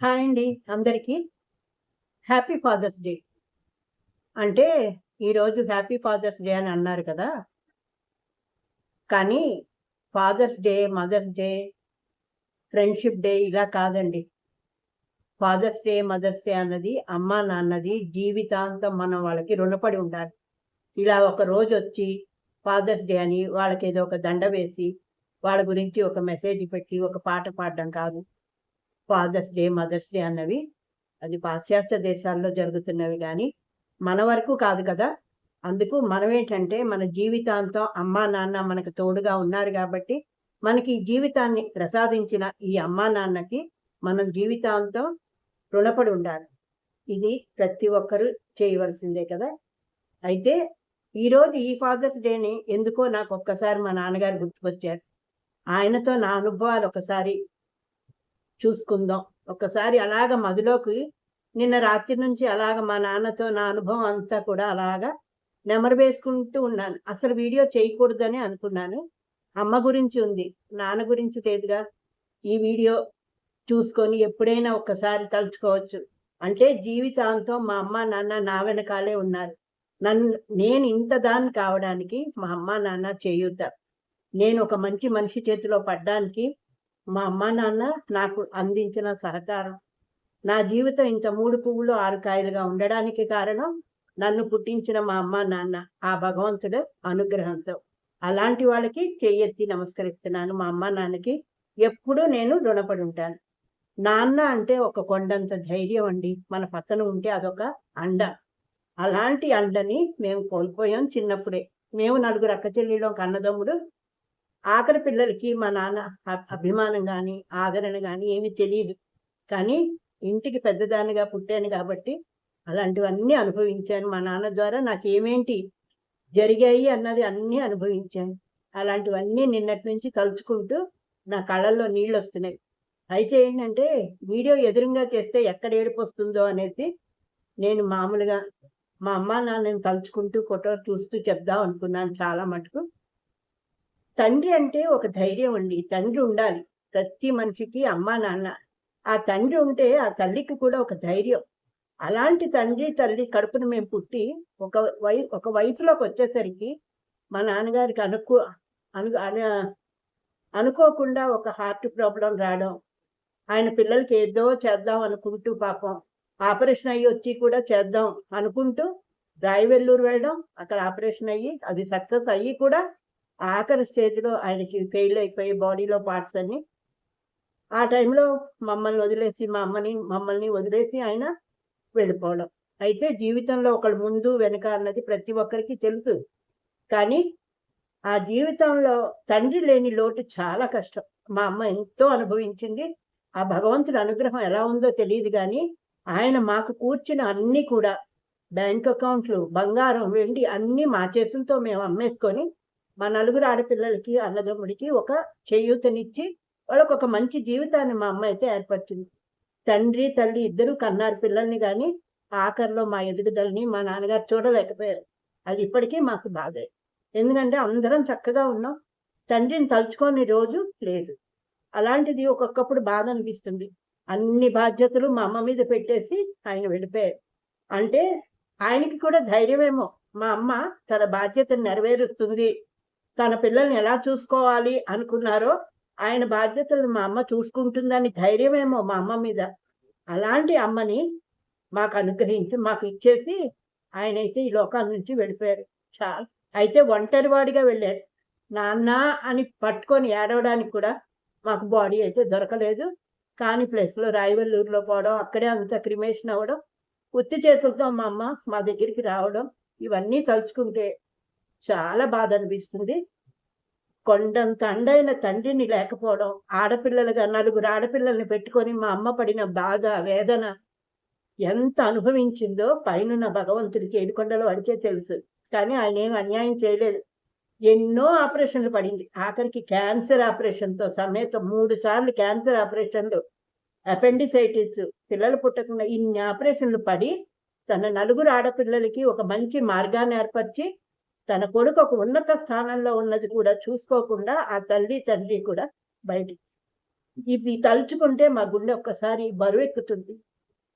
Hi అండి అందరికీ. Happy father's day. అంటే ఈరోజు హ్యాపీ ఫాదర్స్ డే అని అన్నారు కదా! కానీ father's day, mother's day, friendship day ఇలా కాదండి. ఫాదర్స్ డే, మదర్స్ డే అన్నది అమ్మా, నాన్నది జీవితాంతం మనం వాళ్ళకి రుణపడి ఉండాలి. ఇలా ఒక రోజొచ్చి ఫాదర్స్ డే అని వాళ్ళకేదో ఒక దండ వేసి, వాళ్ళ గురించి ఒక మెసేజ్ పెట్టి, ఒక పాట పాడడం కాదు. ఫాదర్స్ డే, మదర్స్ డే అన్నవి అది పాశ్చాత్య దేశాల్లో జరుగుతున్నవి గానీ, మన వరకు కాదు కదా! అందుకు మనమేంటంటే, మన జీవితాంతం అమ్మా, నాన్న మనకు తోడుగా ఉన్నారు గాబట్టి, మనకి ఈ జీవితాన్ని ప్రసాదించిన ఈ అమ్మా, నాన్నకి మనం జీవితాంతం రుణపడి ఉండాలి. ఇది ప్రతి ఒక్కరు చేయవలసిందే కదా! అయితే ఈరోజు ఈ ఫాదర్స్ డేని ఎందుకో నాకొక్కసారి మా నాన్నగారు గుర్తుకొచ్చారు. ఆయనతో నా అనుభవాలు ఒకసారి చూసుకుందాం. ఒక్కసారి అలాగ మదిలోకి నిన్న రాత్రి నుంచి అలాగ మా నాన్నతో నా అనుభవం అంతా కూడా అలాగా నెమరు వేసుకుంటూ ఉన్నాను. అసలు వీడియో చేయకూడదని అనుకున్నాను. అమ్మ గురించి ఉంది. నాన్న గురించి లేదుగా. ఈ వీడియో చూసుకొని ఎప్పుడైనా ఒక్కసారి తలుచుకోవచ్చు. అంటే జీవితాంతం మా అమ్మ, నాన్న నా వెనకాలే ఉన్నారు. నన్ను నేను ఇంత దాన్ని కావడానికి మా అమ్మ, నాన్న చేయూత. నేను ఒక మంచి మనిషి చేతిలో పడ్డానికి మా అమ్మా, నాన్న నాకు అందించిన సహకారం. నా జీవితం ఇంత 3 పువ్వులు 6 కాయలుగా ఉండడానికి కారణం నన్ను పుట్టించిన మా అమ్మా, నాన్న. ఆ భగవంతుడి అనుగ్రహంతో. అలాంటి వాళ్ళకి చెయ్యెత్తి నమస్కరిస్తున్నాను. మా అమ్మా, నాన్నకి ఎప్పుడూ నేను రుణపడి ఉంటాను. నాన్న అంటే ఒక కొండంత ధైర్యం అండి. మన పక్కన ఉంటే అదొక అండ. అలాంటి అండని మేము కోల్పోయాం చిన్నప్పుడే. మేము నలుగురు అక్కచెల్లెళ్ళం, ఒక అన్నదమ్ముడు. ఆఖరి పిల్లలకి మా నాన్న అభిమానం గాని, ఆదరణ గాని ఏమీ తెలీదు. కానీ ఇంటికి పెద్దదానిగా పుట్టాను గాబట్టి, అలాంటివన్నీ అనుభవించాను. మా నాన్న ద్వారా నాకేమేంటి జరిగాయి అన్నది అన్నీ అనుభవించాను. అలాంటివన్నీ నిన్నటి నుంచి తలుచుకుంటూ నా కళ్ళల్లో నీళ్ళొస్తున్నాయి. అయితే ఏంటంటే, వీడియో ఎదురుంగా చేస్తే ఎక్కడ ఏడుపొస్తుందో అనేసి నేను మామూలుగా మా అమ్మా, నాన్నని తలుచుకుంటూ ఫోటో చూస్తూ చెప్దాం అనుకున్నాను చాలా మటుకు. తండ్రి అంటే ఒక ధైర్యం అండి. తండ్రి ఉండాలి. ప్రతి మనిషికి అమ్మా, నాన్న. ఆ తండ్రి ఉంటే ఆ తల్లికి కూడా ఒక ధైర్యం. అలాంటి తండ్రి, తల్లి కడుపున మేము పుట్టి ఒక ఒక వయసులోకొచ్చేసరికి మా నాన్నగారికి అను అన అనుకోకుండా ఒక హార్ట్ ప్రాబ్లమ్ రావడం. ఆయన పిల్లలకి ఏదో చేద్దాం అనుకుంటూ పాపం ఆపరేషన్ అయ్యి వచ్చి కూడా చేద్దాం అనుకుంటూ రాయవెల్లూరు వెళ్ళడం. అక్కడ ఆపరేషన్ అయ్యి అది సక్సెస్ అయ్యి కూడా ఆఖరి స్టేజ్‌లో ఆయనకి ఫెయిల్ అయిపోయి బాడీలో పార్ట్స్ అన్నీ. ఆ టైంలో మమ్మల్ని వదిలేసి మమ్మల్ని వదిలేసి ఆయన వెళ్ళిపోవడం. అయితే జీవితంలో ఒకళ్ళు ముందు, వెనక అన్నది ప్రతి ఒక్కరికి తెలుసు. కానీ ఆ జీవితంలో తండ్రి లేని లోటు చాలా కష్టం. మా అమ్మ ఎంతో అనుభవించింది. ఆ భగవంతుడి అనుగ్రహం ఎలా ఉందో తెలీదు గానీ, ఆయన మాకు కూర్చిన అన్నీ కూడా బ్యాంక్ అకౌంట్‌లు, బంగారం, వెండి అన్నీ మా చేతులతో మేము అమ్మేసుకొని, మా నలుగురు ఆడపిల్లలకి, అన్నదమ్ముడికి ఒక చేయూతనిచ్చి, వాళ్ళకొక మంచి జీవితాన్ని మా అమ్మ అయితే ఏర్పరిచింది. తండ్రి, తల్లి ఇద్దరూ కన్నారు పిల్లల్ని గానీ, ఆఖరిలో మా ఎదుగుదలని మా నాన్నగారు చూడలేకపోయారు. అది ఇప్పటికీ మాకు బాధే. ఎందుకంటే అందరం చక్కగా ఉన్నాం. తండ్రిని తలుచుకోని రోజు లేదు. అలాంటిది ఒక్కొక్కప్పుడు బాధనిపిస్తుంది. అన్ని బాధ్యతలు మా అమ్మ మీద పెట్టేసి ఆయన వెళ్ళిపోయారు. అంటే ఆయనకి కూడా ధైర్యమేమో. మా అమ్మ తన బాధ్యతను నెరవేరుస్తుంది. తన పిల్లల్ని ఎలా చూసుకోవాలి అనుకున్నారో, ఆయన బాధ్యతలను మా అమ్మ చూసుకుంటుందని ధైర్యమేమో మా అమ్మ మీద. అలాంటి అమ్మని మాకు అనుగ్రహించి, మాకు ఇచ్చేసి ఆయనైతే ఈ లోకాల నుంచి వెళ్ళిపోయారు. అయితే ఒంటరివాడిగా వెళ్ళారు. నాన్న అని పట్టుకొని ఏడవడానికి కూడా మాకు బాడీ అయితే దొరకలేదు. కాని ప్లేస్‌లో రాయవెల్లూరులో పోవడం, అక్కడే అంతా క్రిమేషన్ అవ్వడం, ఉత్తి చేతులతో మా అమ్మ మా దగ్గరికి రావడం, ఇవన్నీ తలుచుకుంటే చాలా బాధనిపిస్తుంది. కొండంత అండైన తండ్రిని లేకపోవడం, ఆడపిల్లలుగా నలుగురు ఆడపిల్లల్ని పెట్టుకొని మా అమ్మ పడిన బాధ, వేదన ఎంత అనుభవించిందో పైనున్న భగవంతుడికి ఏడుకొండల వాడికే తెలుసు. కానీ ఆయనేమి అన్యాయం చేయలేదు. ఎన్నో ఆపరేషన్‌లు పడింది. ఆఖరికి క్యాన్సర్ ఆపరేషన్‌తో సమేతం 3 సార్లు క్యాన్సర్ ఆపరేషన్‌లు, అపెండిసైటిస్, పిల్లలు పుట్టకుండా ఇన్ని ఆపరేషన్‌లు పడి, తన నలుగురు ఆడపిల్లలకి ఒక మంచి మార్గాన్ని ఏర్పరిచి, తన కొడుకు ఒక ఉన్నత స్థానంలో ఉన్నది కూడా చూసుకోకుండా ఆ తల్లి, తండ్రి కూడా బయటికి ఇది తలుచుకుంటే మా గుండె ఒక్కసారి బరువెక్కుతుంది.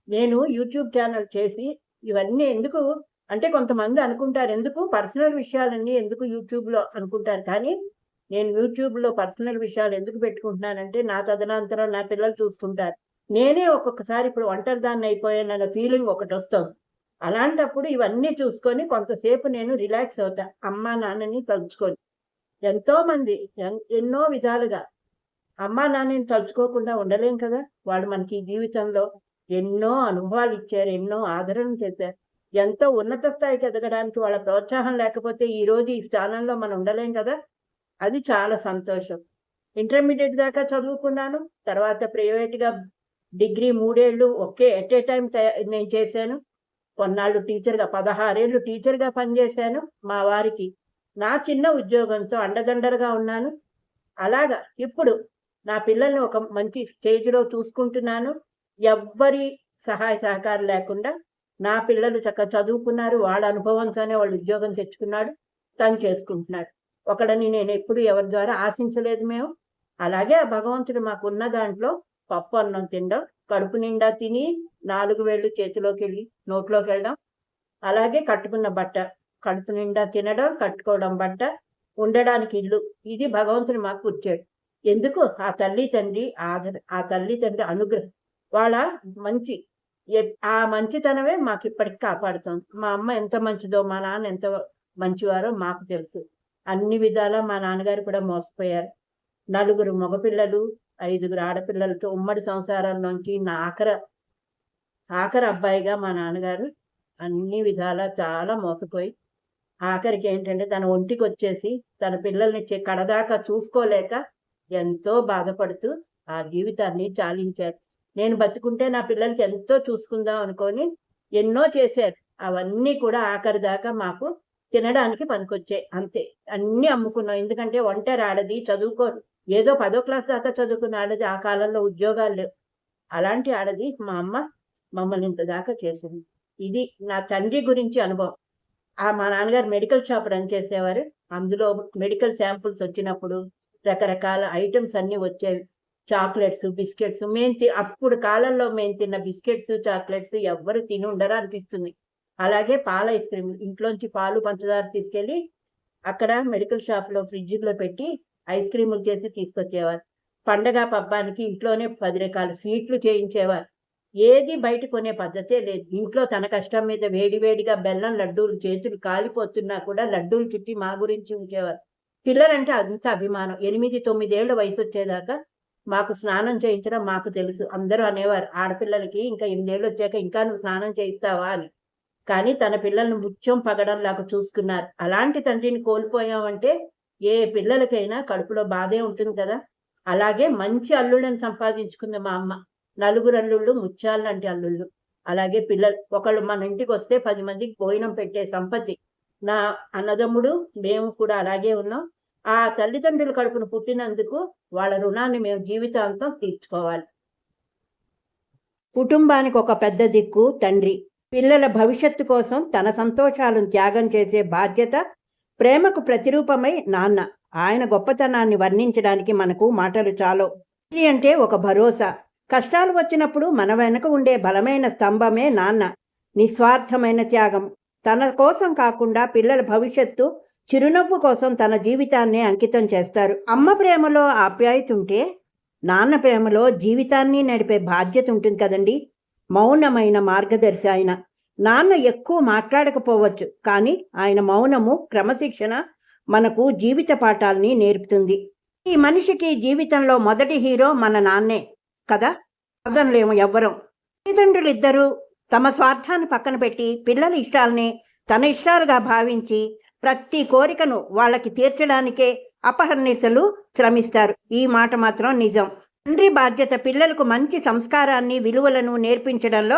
నేను యూట్యూబ్ ఛానల్ చేసి ఇవన్నీ ఎందుకు అంటే కొంతమంది అనుకుంటారు, ఎందుకు పర్సనల్ విషయాలన్నీ ఎందుకు యూట్యూబ్‌లో అనుకుంటారు. కానీ నేను యూట్యూబ్‌లో పర్సనల్ విషయాలు ఎందుకు పెట్టుకుంటున్నానంటే, నా తదనంతరం నా పిల్లలు చూసుకుంటారు. నేనే ఒక్కొక్కసారి ఇప్పుడు ఒంటరిదాన్ని అయిపోయానన్న ఫీలింగ్ ఒకటొస్తుంది. అలాంటప్పుడు ఇవన్నీ చూసుకొని కొంతసేపు నేను రిలాక్స్ అవుతా. అమ్మా, నాన్నని తలుచుకొని. ఎంతోమంది ఎన్నో విధాలుగా అమ్మా, నాన్నని తలుచుకోకుండా ఉండలేం కదా! వాళ్ళు మనకి ఈ జీవితంలో ఎన్నో అనుభవాలిచ్చారు. ఎన్నో ఆదరణ చేశారు. ఎంతో ఉన్నత స్థాయికి ఎదగడానికి వాళ్ళ ప్రోత్సాహం లేకపోతే ఈరోజు ఈ స్థానంలో మనం ఉండలేం కదా! అది చాలా సంతోషం. ఇంటర్మీడియేట్ దాకా చదువుకున్నాను. తర్వాత ప్రైవేట్‌గా డిగ్రీ 3 ఏళ్ళు ఒకే ఎట్ ఎ టైమ్ నేను చేశాను. కొన్నాళ్ళు టీచర్‌గా 16 ఏళ్ళు టీచర్‌గా పనిచేశాను. మా వారికి నా చిన్న ఉద్యోగంతో అండదండలుగా ఉన్నాను. అలాగా ఇప్పుడు నా పిల్లల్ని ఒక మంచి స్టేజ్‌లో చూసుకుంటున్నాను. ఎవ్వరి సహాయ సహకారం లేకుండా నా పిల్లలు చక్కగా చదువుకున్నారు. వాళ్ళ అనుభవంతోనే వాళ్ళు ఉద్యోగం తెచ్చుకున్నాడు. తను చేసుకుంటున్నాడు. ఒకడని నేనెప్పుడు ఎవరి ద్వారా ఆశించలేదు మేము. అలాగే ఆ భగవంతుడు మాకున్న దాంట్లో పప్పు, అన్నం తినడం, కడుపు నిండా తిని 4 వేళ్ళు చేతిలోకెళ్ళి నోట్లోకెళ్ళడం, అలాగే కట్టుకున్న బట్ట, కడుపు నిండా తినడం, కట్టుకోవడం బట్ట, ఉండడానికి ఇల్లు. ఇది భగవంతుడు మాకిచ్చాడు. ఎందుకు? ఆ తల్లి, తండ్రి ఆ తల్లి, తండ్రి అనుగ్రహం. వాళ్ళ మంచి ఆ మంచితనమే మాకిప్పటికి కాపాడుతోంది. మా అమ్మ ఎంత మంచిదో, మా నాన్న ఎంత మంచివారో మాకు తెలుసు. అన్ని విధాలా మా నాన్నగారు కూడా మోసపోయారు. నలుగురు మగపిల్లలు, 5గురు ఆడపిల్లలతో ఉమ్మడి సంసారంలోంచి నా ఆఖరి అబ్బాయిగా మా నాన్నగారు అన్ని విధాలా చాలా మోసపోయి, ఆఖరికేంటంటే తన ఒంటికొచ్చేసి, తన పిల్లల్ని కడదాకా చూసుకోలేక ఎంతో బాధపడుతూ ఆ జీవితాన్ని చాలించారు. నేను బతికుంటే నా పిల్లలకి ఎంతో చూసుకుందాం అనుకోని ఎన్నో చేశారు. అవన్నీ కూడా ఆఖరిదాకా మాకు తినడానికి పనికొచ్చాయి అంతే. అన్నీ అమ్ముకున్నాం. ఎందుకంటే ఒంటరి ఆడది చదువుకోదు. ఏదో 10వ క్లాస్ దాకా చదువుకున్న ఆడది ఆ కాలంలో ఉద్యోగాలు లేవు. అలాంటి ఆడది మా అమ్మ మమ్మల్ని ఇంత దాకా చేసింది. ఇది నా తండ్రి గురించి అనుభవం. మా నాన్నగారు మెడికల్ షాప్ రన్ చేసేవారు. అందులో మెడికల్ శాంపుల్స్ వచ్చినప్పుడు రకరకాల ఐటెమ్స్ అన్నీ వచ్చేవి. చాక్లెట్స్, బిస్కెట్స్ అప్పుడు కాలంలో మేము తిన్న బిస్కెట్స్, చాక్లెట్స్ ఎవ్వరు తినుండరు అనిపిస్తుంది. అలాగే పాల ఐస్ క్రీమ్‌లు ఇంట్లోంచి పాలు, పంచదార తీసుకెళ్ళి అక్కడ మెడికల్ షాప్‌లో ఫ్రిడ్జ్‌లో పెట్టి ఐస్ క్రీములు చేసి తీసుకొచ్చేవారు. పండగ పబ్బానికి ఇంట్లోనే 10 రకాల స్వీట్లు చేయించేవారు. ఏది బయట కొనే పద్ధతే లేదు. ఇంట్లో తన కష్టం మీద వేడి వేడిగా బెల్లం లడ్డూలు చేతులు కాలిపోతున్నా కూడా లడ్డూలు చుట్టి మా గురించి ఉంచేవారు. పిల్లలంటే అంత అభిమానం. 8, 9 ఏళ్ల వయసొచ్చేదాకా మాకు స్నానం చేయించడం మాకు తెలుసు. అందరూ అనేవారు, "ఆడపిల్లలకి ఇంకా 8 ఏళ్ళొచ్చాక ఇంకా నువ్వు స్నానం చేయిస్తావా" అని. కానీ తన పిల్లల్ని ముత్యం పగడంలాగా చూసుకున్నారు. అలాంటి తండ్రిని కోల్పోయామంటే ఏ పిల్లలకైనా కడుపులో బాధే ఉంటుంది కదా! అలాగే మంచి అల్లుళ్ళని సంపాదించుకుంది మా అమ్మ. నలుగురు అల్లుళ్ళు ముత్యాల్లాంటి అల్లుళ్ళు. అలాగే పిల్లలు ఒకళ్ళు మన ఇంటికొస్తే 10 మందికి భోజనం పెట్టే సంపత్తి. నా అన్నదమ్ముడు, మేము కూడా అలాగే ఉన్నాం. ఆ తల్లిదండ్రుల కడుపున పుట్టినందుకు వాళ్ళ రుణాన్ని మేము జీవితాంతం తీర్చుకోవాలి. కుటుంబానికి ఒక పెద్ద దిక్కు తండ్రి. పిల్లల భవిష్యత్తు కోసం తన సంతోషాలను త్యాగం చేసే బాధ్యత, ప్రేమకు ప్రతిరూపమై నాన్న. ఆయన గొప్పతనాన్ని వర్ణించడానికి మనకు మాటలు చాలవు. తండ్రి అంటే ఒక భరోసా. కష్టాలు వచ్చినప్పుడు మన వెనక ఉండే బలమైన స్తంభమే నాన్న. నిస్వార్థమైన త్యాగం. తన కోసం కాకుండా పిల్లల భవిష్యత్తు, చిరునవ్వు కోసం తన జీవితాన్నే అంకితం చేస్తారు. అమ్మ ప్రేమలో ఆప్యాయత ఉంటే నాన్న ప్రేమలో జీవితాన్ని నడిపే బాధ్యత ఉంటుంది కదండి. మౌనమైన మార్గదర్శి ఆయన. నాన్న ఎక్కువ మాట్లాడకపోవచ్చు, కానీ ఆయన మౌనము క్రమశిక్షణ మనకు జీవిత పాఠాలని నేర్పుతుంది. ఈ మనిషికి జీవితంలో మొదటి హీరో మన నాన్నే కదా, కాదనలేము ఎవ్వరం. తల్లిదండ్రులిద్దరూ తమ స్వార్థాన్ని పక్కన పెట్టి పిల్లల ఇష్టాలని తన ఇష్టాలుగా భావించి ప్రతి కోరికను వాళ్ళకి తీర్చడానికే అపహర్నిశలు శ్రమిస్తారు. ఈ మాట మాత్రం నిజం. తండ్రి బాధ్యత పిల్లలకు మంచి సంస్కారాన్ని, విలువలను నేర్పించడంలో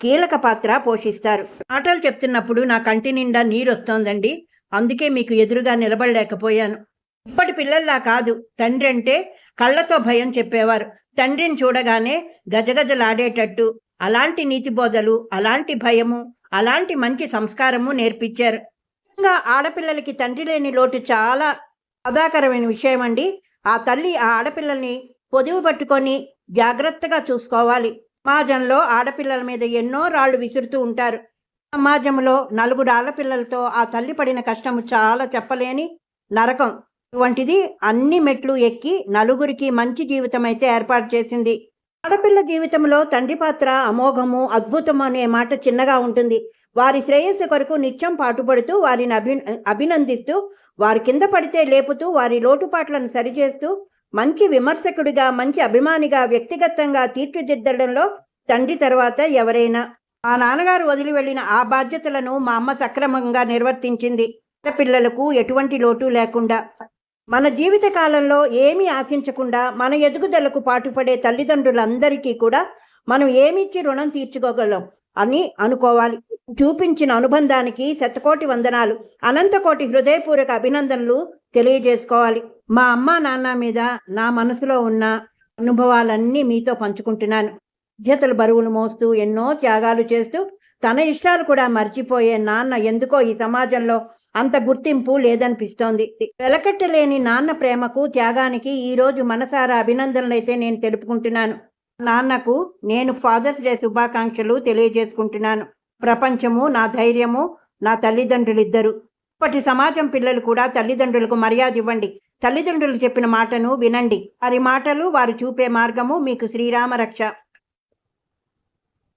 కీలక పాత్ర పోషిస్తారు. మాటలు చెప్తున్నప్పుడు నా కంటి నిండా నీరొస్తోందండి. అందుకే మీకు ఎదురుగా నిలబడలేకపోయాను. ఇప్పటి పిల్లల్లా కాదు. తండ్రి అంటే కళ్ళతో భయం చెప్పేవారు. తండ్రిని చూడగానే గజగజలాడేటట్టు అలాంటి నీతి బోధలు, అలాంటి భయము, అలాంటి మంచి సంస్కారము నేర్పించారు. ముఖ్యంగా ఆడపిల్లలకి తండ్రి లేని లోటు చాలా బాధాకరమైన విషయం అండి. ఆ తల్లి ఆ ఆడపిల్లల్ని పొదువు పట్టుకొని జాగ్రత్తగా చూసుకోవాలి. సమాజంలో ఆడపిల్లల మీద ఎన్నో రాళ్ళు విసురుతూ ఉంటారు. సమాజంలో నలుగురు ఆడపిల్లలతో ఆ తల్లి పడిన కష్టం చాలా చెప్పలేని నరకం. అటువంటిది అన్ని మెట్లు ఎక్కి నలుగురికి మంచి జీవితం అయితే ఏర్పాటు చేసింది. ఆడపిల్ల జీవితంలో తండ్రి పాత్ర అమోఘము, అద్భుతము అనే మాట చిన్నగా ఉంటుంది. వారి శ్రేయస్సు కొరకు నిత్యం పాటుపడుతూ వారిని అభినందిస్తూ, వారి కింద పడితే లేపుతూ, వారి లోటుపాట్లను సరిచేస్తూ, మంచి విమర్శకుడిగా, మంచి అభిమానిగా, వ్యక్తిగతంగా తీర్చిదిద్దడంలో తండ్రి తర్వాత ఎవరైనా. మా నాన్నగారు వదిలి వెళ్ళిన ఆ బాధ్యతలను మా అమ్మ సక్రమంగా నిర్వర్తించింది. పిల్లలకు ఎటువంటి లోటు లేకుండా. మన జీవిత కాలంలో ఏమీ ఆశించకుండా మన ఎదుగుదలకు పాటుపడే తల్లిదండ్రులందరికీ కూడా మనం ఏమిచ్చి రుణం తీర్చుకోగలం అని అనుకోవాలి. చూపించిన అనుబంధానికి శతకోటి వందనాలు, అనంతకోటి హృదయపూర్వక అభినందనలు తెలియజేసుకోవాలి. మా అమ్మ నాన్న మీద నా మనసులో ఉన్న అనుభవాలన్నీ మీతో పంచుకుంటున్నాను. బాధ్యతల బరువులు మోస్తూ ఎన్నో త్యాగాలు చేస్తూ తన ఇష్టాలు కూడా మర్చిపోయే నాన్న ఎందుకో ఈ సమాజంలో అంత గుర్తింపు లేదనిపిస్తోంది. వెలకట్టలేని నాన్న ప్రేమకు, త్యాగానికి ఈరోజు మనసారా అభినందనలైతే నేను తెలుపుకుంటున్నాను. నాన్నకు నేను ఫాదర్స్ డే శుభాకాంక్షలు తెలియజేసుకుంటున్నాను. ప్రపంచము నా ధైర్యము నా తల్లిదండ్రులిద్దరు. ఇప్పటి సమాజం పిల్లలు కూడా తల్లిదండ్రులకు మర్యాద ఇవ్వండి. తల్లిదండ్రులు చెప్పిన మాటను వినండి. వారి మాటలు, వారు చూపే మార్గము మీకు శ్రీరామ రక్ష.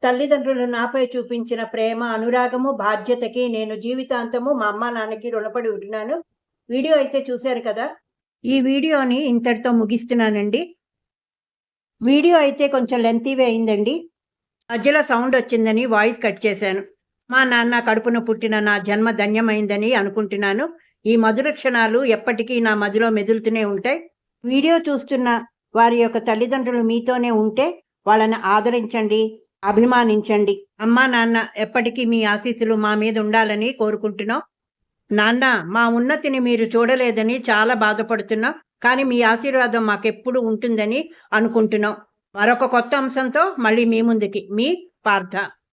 తల్లిదండ్రులు నాపై చూపించిన ప్రేమ, అనురాగము, బాధ్యతకి నేను జీవితాంతము మా అమ్మ నాన్నకి రుణపడి ఉంటున్నాను. వీడియో అయితే చూశారు కదా. ఈ వీడియోని ఇంతటితో ముగిస్తున్నానండి. వీడియో అయితే కొంచెం లెంతీవే అయిందండి. మధ్యలో సౌండ్ వచ్చిందని వాయిస్ కట్ చేశాను. మా నాన్న కడుపున పుట్టిన నా జన్మ ధన్యమైందని అనుకుంటున్నాను. ఈ మధుర క్షణాలు ఎప్పటికీ నా మదిలో మెదులుతూనే ఉంటాయి. వీడియో చూస్తున్న వారి యొక్క తల్లిదండ్రులు మీతోనే ఉంటే వాళ్ళని ఆదరించండి, అభిమానించండి. అమ్మా నాన్న ఎప్పటికీ మీ ఆశీస్సులు మా మీద ఉండాలని కోరుకుంటున్నాం. నాన్న, మా ఉన్నతిని మీరు చూడలేదని చాలా బాధపడుతున్నాం, కానీ మీ ఆశీర్వాదం మాకెప్పుడు ఉంటుందని అనుకుంటున్నాం. మరొక కొత్త అంశంతో మళ్ళీ మీ ముందుకి. మీ పార్థ.